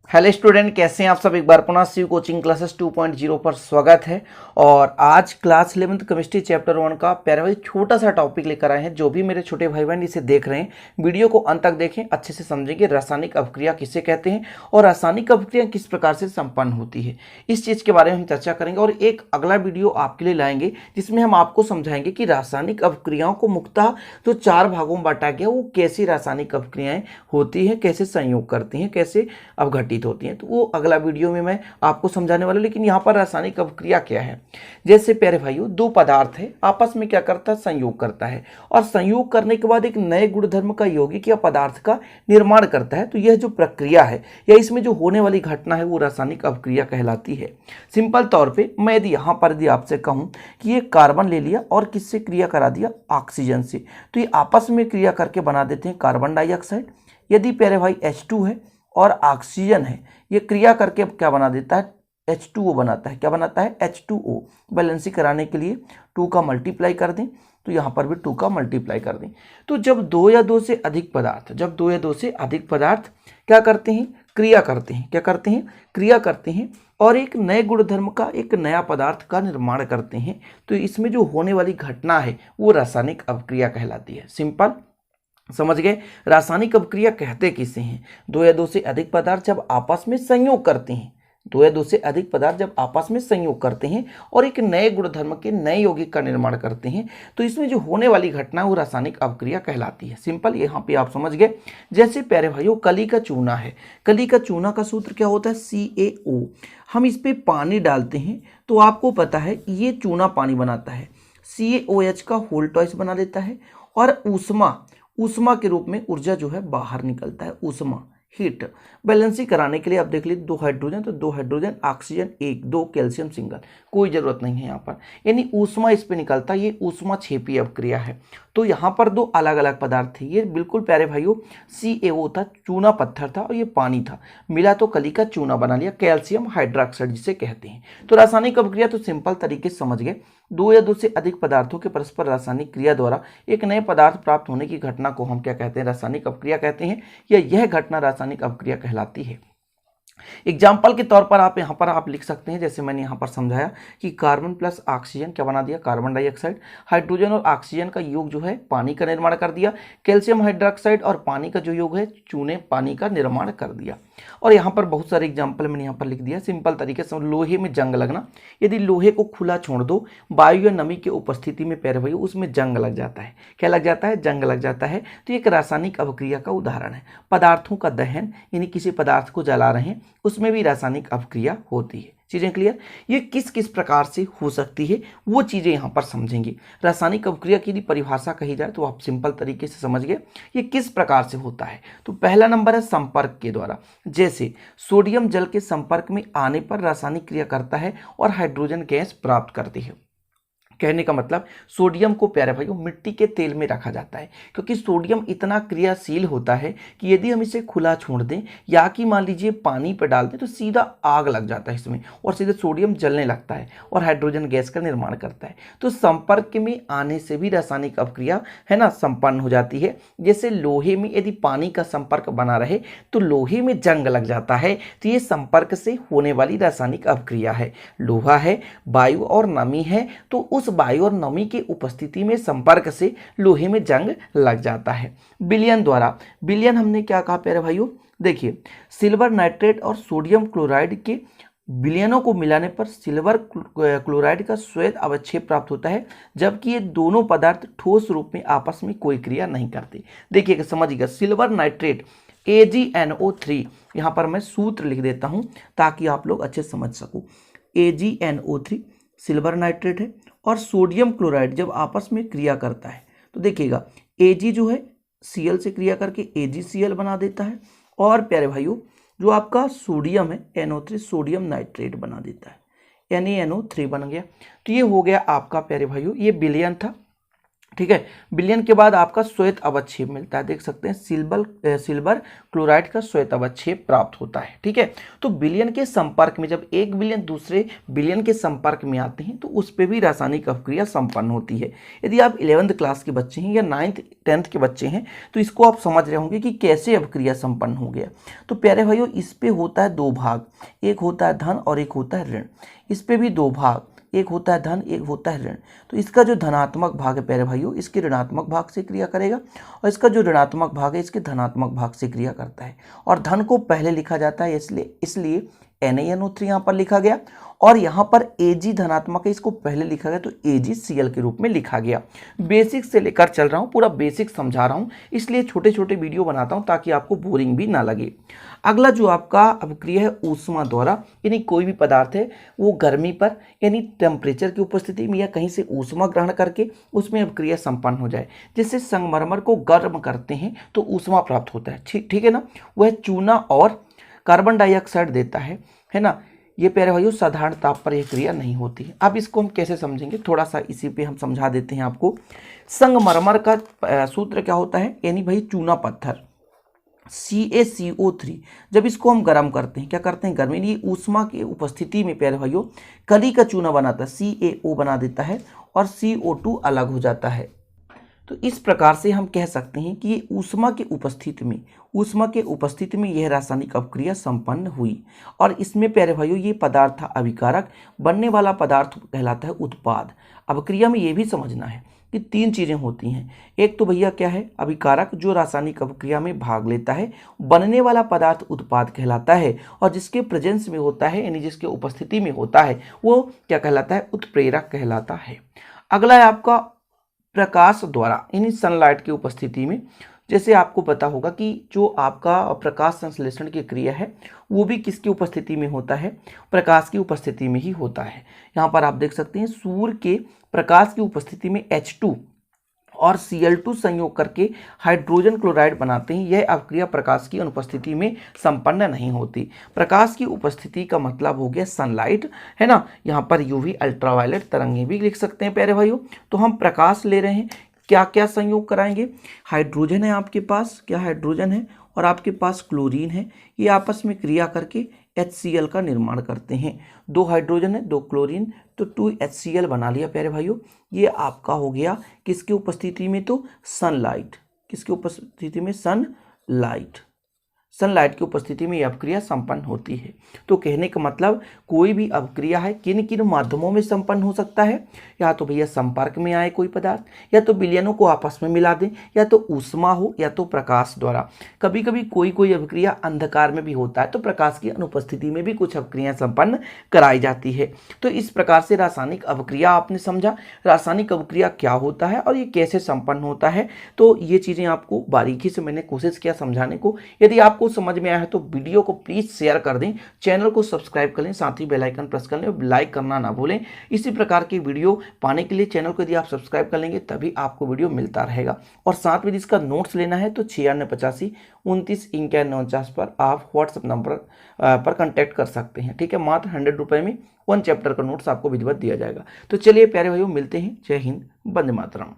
Hello student, कैसे हैं आप सब। एक बार पुनः शिव कोचिंग क्लासेस 2.0 पर स्वागत है। और आज क्लास 11th केमिस्ट्री चैप्टर 1 का प्यारा भाई छोटा सा टॉपिक लेकर आए हैं। जो भी मेरे छोटे भाई बहन इसे देख रहे हैं, वीडियो को अंत तक देखें, अच्छे से समझेंगे रासायनिक अभिक्रिया किसे कहते हैं और रासायनिक अभिक्रिया किस प्रकार से संपन्न होती है, इस चीज़ के बारे में हम चर्चा करेंगे। और एक अगला वीडियो आपके लिए लाएंगे जिसमें हम आपको समझाएंगे कि रासायनिक अभिक्रियाओं को मुख्यतः जो 4 भागों में बांटा गया वो कैसी रासायनिक अभिक्रियाएं होती हैं, कैसे संयोग करती हैं, कैसे अवघटित होती हैं। तो वो अगला वीडियो में मैं आपको समझाने वाला हूं। लेकिन यहाँ पर रासायनिक अभिक्रिया क्या है, जैसे प्यारे भाइयों दो पदार्थ है आपस में क्या करता है, संयोग करता है। और संयोग करने के बाद एक नए गुणधर्म का यौगिक या पदार्थ का निर्माण करता है। तो यह जो प्रक्रिया है या इसमें जो होने वाली घटना है वो रासायनिक अभिक्रिया कहलाती है। सिंपल तौर पर मैं यदि यहाँ पर यदि आपसे कहूँ कि ये कार्बन ले लिया और किससे क्रिया करा दिया, ऑक्सीजन से, तो ये आपस में क्रिया करके बना देते हैं कार्बन डाइऑक्साइड। यदि प्यारे भाई H2 है और ऑक्सीजन है, ये क्रिया करके क्या बना देता है, H2O बनाता है। क्या बनाता है, H2O। बैलेंसिंग कराने के लिए 2 का मल्टीप्लाई कर दें, तो यहाँ पर भी 2 का मल्टीप्लाई कर दें। तो जब 2 या 2 से अधिक पदार्थ क्या करते हैं, क्रिया करते हैं। क्या करते हैं, क्रिया करते हैं और एक नए गुणधर्म का, एक नया पदार्थ का निर्माण करते हैं। तो इसमें जो होने वाली घटना है वो रासायनिक अभिक्रिया कहलाती है। सिंपल समझ गए। रासायनिक अभिक्रिया कहते किसे हैं, 2 या 2 से अधिक पदार्थ जब आपस में संयोग करते हैं, 2 या 2 से अधिक पदार्थ जब आपस में संयोग करते हैं और एक नए गुणधर्म के नए यौगिक का निर्माण करते हैं, तो इसमें जो होने वाली घटना है वो रासायनिक अभिक्रिया कहलाती है। सिंपल, यहाँ पे आप समझ गए। जैसे प्यारे भाइयों कली का चूना है, कली का चूना का सूत्र क्या होता है, CaO। हम इस पे पानी डालते हैं तो आपको पता है ये चूना पानी बनाता है, CaOH का होल ट्वाइस बना देता है और ऊष्मा के रूप में ऊर्जा जो है बाहर निकलता है, ऊष्मा, हीट। बैलेंसिंग कराने के लिए आप देख लीजिए 2 हाइड्रोजन, तो 2 हाइड्रोजन, ऑक्सीजन 1, 2 कैल्शियम सिंगल, कोई जरूरत नहीं है यहाँ पर, यानी ऊष्मा इस पे निकलता है। ये ऊष्मा क्षेपीय अभिक्रिया है। तो यहाँ पर 2 अलग अलग पदार्थ थे। ये बिल्कुल प्यारे भाइयों CaO था, चूना पत्थर था, और ये पानी था, मिला तो कली का चूना बना लिया, कैल्शियम हाइड्रोक्साइड जिसे कहते हैं। तो रासायनिक अभिक्रिया तो सिंपल तरीके से समझ गए, 2 या 2 से अधिक पदार्थों के परस्पर रासायनिक क्रिया द्वारा एक नए पदार्थ प्राप्त होने की घटना को हम क्या कहते हैं, रासायनिक अभिक्रिया कहते हैं, या यह घटना रासायनिक अभिक्रिया कहलाती है। एग्जाम्पल के तौर पर आप यहाँ पर आप लिख सकते हैं, जैसे मैंने यहाँ पर समझाया कि कार्बन प्लस ऑक्सीजन क्या बना दिया, कार्बन डाइऑक्साइड। हाइड्रोजन और ऑक्सीजन का योग जो है पानी का निर्माण कर दिया। कैल्शियम हाइड्रोक्साइड और पानी का जो योग है, चूने पानी का निर्माण कर दिया। और यहाँ पर बहुत सारे एग्जाम्पल मैंने यहाँ पर लिख दिया। सिंपल तरीके से लोहे में जंग लगना, यदि लोहे को खुला छोड़ दो वायु या नमी की उपस्थिति में प्यारे भाई उसमें जंग लग जाता है। क्या लग जाता है, जंग लग जाता है। तो एक रासायनिक अभिक्रिया का उदाहरण है। पदार्थों का दहन, यानी किसी पदार्थ को जला रहे हैं, उसमें भी रासायनिक अभिक्रिया होती है। चीजें क्लियर। ये किस किस प्रकार से हो सकती है वो चीजें यहां पर समझेंगे। रासायनिक अभिक्रिया की यदि परिभाषा कही जाए तो आप सिंपल तरीके से समझ गए ये किस प्रकार से होता है। तो पहला नंबर है संपर्क के द्वारा। जैसे सोडियम जल के संपर्क में आने पर रासायनिक क्रिया करता है और हाइड्रोजन गैस प्राप्त करती है। कहने का मतलब सोडियम को प्यारे भाइयों मिट्टी के तेल में रखा जाता है, क्योंकि सोडियम इतना क्रियाशील होता है कि यदि हम इसे खुला छोड़ दें या कि मान लीजिए पानी पर डाल दें तो सीधा आग लग जाता है इसमें और सीधे सोडियम जलने लगता है और हाइड्रोजन गैस का निर्माण करता है। तो संपर्क में आने से भी रासायनिक अभिक्रिया है ना संपन्न हो जाती है। जैसे लोहे में यदि पानी का संपर्क बना रहे तो लोहे में जंग लग जाता है, तो ये संपर्क से होने वाली रासायनिक अभिक्रिया है। लोहा है, वायु और नमी है, तो उस वायु और नमी की उपस्थिति में संपर्क से लोहे में जंग लग जाता है। विलयन द्वारा, विलयन हमने क्या कहा प्यारे भाइयों, देखिए सिल्वर नाइट्रेट और सोडियम क्लोराइड के विलयनों को मिलाने पर सिल्वर क्लोराइड का श्वेत अवक्षेप प्राप्त होता है, जबकि ये दोनों पदार्थ ठोस रूप में आपस में कोई क्रिया नहीं करते। देखिएगा, समझिएगा, सिल्वर नाइट्रेट AgNO3, यहाँ पर मैं सूत्र लिख देता हूँ ताकि आप लोग अच्छे समझ सको। AgNO3 सिल्वर नाइट्रेट है और सोडियम क्लोराइड जब आपस में क्रिया करता है तो देखिएगा Ag जो है Cl से क्रिया करके AgCl बना देता है, और प्यारे भाइयों जो आपका सोडियम है NO3 सोडियम नाइट्रेट बना देता है, NaNO3 बन गया। तो ये हो गया आपका प्यारे भाइयों, ये विलयन था। ठीक है। विलयन के बाद आपका श्वेत अवक्षेप मिलता है, देख सकते हैं सिल्वर क्लोराइड का श्वेत अवक्षेप प्राप्त होता है। ठीक है, तो विलयन के संपर्क में जब एक विलयन दूसरे विलयन के संपर्क में आते हैं तो उस पर भी रासायनिक अभिक्रिया संपन्न होती है। यदि आप 11th क्लास के बच्चे हैं या 9th 10th के बच्चे हैं तो इसको आप समझ रहे होंगे कि कैसे अभिक्रिया संपन्न हो गया। तो प्यारे भाइयों, इस पे होता है दो भाग, एक होता है धन और एक होता है ऋण। इस पे भी दो भाग, एक होता है धन, एक होता है ऋण। तो इसका जो धनात्मक भाग है प्यारे भाइयों, इसके ऋणात्मक भाग से क्रिया करेगा और इसका जो ऋणात्मक भाग है इसके धनात्मक भाग से क्रिया करता है। और धन को पहले लिखा जाता है इसलिए NaNO3 यहाँ पर लिखा गया, और यहाँ पर Ag धनात्मक है, इसको पहले लिखा गया तो AgCl के रूप में लिखा गया। बेसिक से लेकर चल रहा हूँ, पूरा बेसिक समझा रहा हूँ, इसलिए छोटे छोटे वीडियो बनाता हूँ ताकि आपको बोरिंग भी ना लगे। अगला जो आपका अभिक्रिया है ऊष्मा द्वारा, यानी कोई भी पदार्थ है वो गर्मी पर यानी टेम्परेचर की उपस्थिति में या कहीं से ऊष्मा ग्रहण करके उसमें अभिक्रिया संपन्न हो जाए। जिससे संगमरमर को गर्म करते हैं तो ऊष्मा प्राप्त होता है, ठीक है ना। वह चूना और कार्बन डाइऑक्साइड देता है ना। ये प्यारे भाइयों साधारण ताप पर यह क्रिया नहीं होती है। अब इसको हम कैसे समझेंगे, थोड़ा सा इसी पे हम समझा देते हैं आपको। संगमरमर का सूत्र क्या होता है, यानी भाई चूना पत्थर CaCO3, जब इसको हम गर्म करते हैं, क्या करते हैं, गर्मी नहीं ऊष्मा की उपस्थिति में प्यारे भाइयों कली का चूना बनाता है, CaO बना देता है और CO2 अलग हो जाता है। तो इस प्रकार से हम कह सकते हैं कि ऊष्मा के उपस्थिति में यह रासायनिक अभिक्रिया संपन्न हुई। और इसमें प्यारे भाइयों ये पदार्थ था अभिकारक, बनने वाला पदार्थ कहलाता है उत्पाद। अभिक्रिया में ये भी समझना है कि तीन चीज़ें होती हैं। एक तो भैया क्या है, अभिकारक जो रासायनिक अभिक्रिया में भाग लेता है, बनने वाला पदार्थ उत्पाद कहलाता है, और जिसके प्रेजेंस में होता है यानी जिसके उपस्थिति में होता है वो क्या कहलाता है, उत्प्रेरक कहलाता है। अगला है आपका प्रकाश द्वारा यानी सनलाइट की उपस्थिति में। जैसे आपको पता होगा कि जो आपका प्रकाश संश्लेषण की क्रिया है वो भी किसकी उपस्थिति में होता है, प्रकाश की उपस्थिति में ही होता है। यहाँ पर आप देख सकते हैं सूर्य के प्रकाश की उपस्थिति में H2 और Cl2 संयोग करके हाइड्रोजन क्लोराइड बनाते हैं। यह अभिक्रिया प्रकाश की अनुपस्थिति में संपन्न नहीं होती। प्रकाश की उपस्थिति का मतलब हो गया सनलाइट, है ना। यहाँ पर यूवी अल्ट्रावायलेट तरंगें भी लिख सकते हैं प्यारे भाइयों। तो हम प्रकाश ले रहे हैं, क्या क्या संयोग कराएंगे, हाइड्रोजन है आपके पास, क्या हाइड्रोजन है और आपके पास क्लोरीन है, ये आपस में क्रिया करके HCl का निर्माण करते हैं। दो हाइड्रोजन है, दो क्लोरीन, तो 2HCl बना लिया प्यारे भाइयों। ये आपका हो गया किसकी उपस्थिति में, तो सनलाइट, किसकी उपस्थिति में, सनलाइट की उपस्थिति में यह अभिक्रिया संपन्न होती है। तो कहने का मतलब कोई भी अभिक्रिया है किन किन माध्यमों में संपन्न हो सकता है, या तो भैया संपर्क में आए कोई पदार्थ, या तो विलयनों को आपस में मिला दें, या तो ऊष्मा हो, या तो प्रकाश द्वारा। कभी कभी कोई अभिक्रिया अंधकार में भी होता है, तो प्रकाश की अनुपस्थिति में भी कुछ अभिक्रियाएं संपन्न कराई जाती है। तो इस प्रकार से रासायनिक अभिक्रिया आपने समझा, रासायनिक अभिक्रिया क्या होता है और ये कैसे संपन्न होता है। तो ये चीज़ें आपको बारीकी से मैंने कोशिश किया समझाने को। यदि आपको समझ में आया है तो वीडियो को प्लीज शेयर कर दें, चैनल को सब्सक्राइब कर लें, साथ ही बेल आइकन प्रेस कर लें और लाइक करना ना भूलें। इसी प्रकार की वीडियो पाने के लिए चैनल को यदि आप सब्सक्राइब कर लेंगे तभी आपको वीडियो मिलता रहेगा। और साथ में इसका नोट्स लेना है तो 9685 29 51 पर आप व्हाट्सएप नंबर पर कॉन्टैक्ट कर सकते हैं। ठीक है, मात्र 100 रुपये में 1 चैप्टर का नोट्स आपको विधिवत दिया जाएगा। तो चलिए प्यारे भाइयों, मिलते हैं। जय हिंद, वंदे मातरम।